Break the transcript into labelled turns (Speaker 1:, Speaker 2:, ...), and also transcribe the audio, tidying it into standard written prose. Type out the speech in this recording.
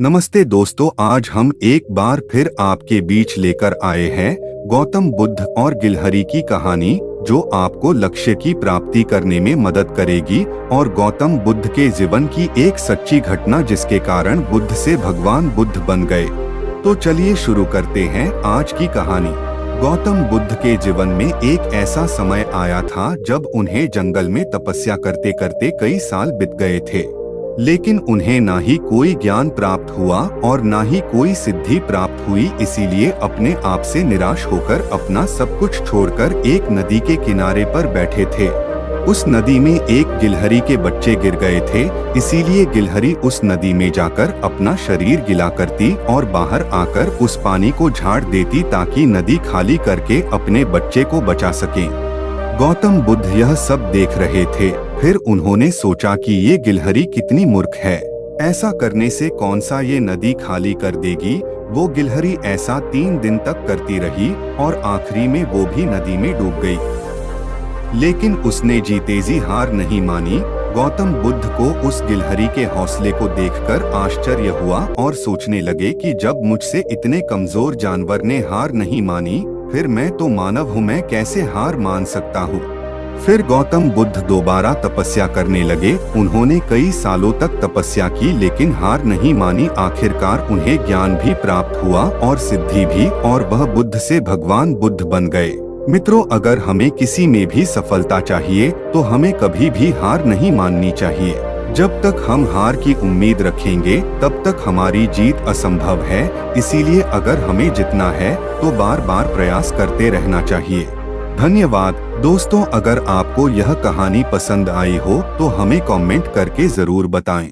Speaker 1: नमस्ते दोस्तों, आज हम एक बार फिर आपके बीच लेकर आए हैं गौतम बुद्ध और गिलहरी की कहानी, जो आपको लक्ष्य की प्राप्ति करने में मदद करेगी और गौतम बुद्ध के जीवन की एक सच्ची घटना जिसके कारण बुद्ध से भगवान बुद्ध बन गए। तो चलिए शुरू करते हैं आज की कहानी। गौतम बुद्ध के जीवन में एक ऐसा समय आया था जब उन्हें जंगल में तपस्या करते करते कई साल बीत गए थे, लेकिन उन्हें ना ही कोई ज्ञान प्राप्त हुआ और ना ही कोई सिद्धि प्राप्त हुई। इसीलिए अपने आप से निराश होकर अपना सब कुछ छोड़कर एक नदी के किनारे पर बैठे थे। उस नदी में एक गिलहरी के बच्चे गिर गए थे, इसीलिए गिलहरी उस नदी में जाकर अपना शरीर गिला करती और बाहर आकर उस पानी को झाड़ देती ताकि नदी खाली करके अपने बच्चे को बचा सके। गौतम बुद्ध यह सब देख रहे थे। फिर उन्होंने सोचा कि ये गिलहरी कितनी मूर्ख है, ऐसा करने से कौन सा ये नदी खाली कर देगी। वो गिलहरी ऐसा 3 दिन तक करती रही और आखिरी में वो भी नदी में डूब गई। लेकिन उसने जीते जी हार नहीं मानी। गौतम बुद्ध को उस गिलहरी के हौसले को देखकर आश्चर्य हुआ और सोचने लगे कि जब मुझसे इतने कमजोर जानवर ने हार नहीं मानी, फिर मैं तो मानव हूँ, मैं कैसे हार मान सकता हूँ। फिर गौतम बुद्ध दोबारा तपस्या करने लगे। उन्होंने कई सालों तक तपस्या की लेकिन हार नहीं मानी। आखिरकार उन्हें ज्ञान भी प्राप्त हुआ और सिद्धि भी, और वह बुद्ध से भगवान बुद्ध बन गए। मित्रों, अगर हमें किसी में भी सफलता चाहिए तो हमें कभी भी हार नहीं माननी चाहिए। जब तक हम हार की उम्मीद रखेंगे तब तक हमारी जीत असंभव है। इसीलिए अगर हमें जीतना है तो बार बार प्रयास करते रहना चाहिए। धन्यवाद दोस्तों, अगर आपको यह कहानी पसंद आई हो तो हमें कमेंट करके जरूर बताएं।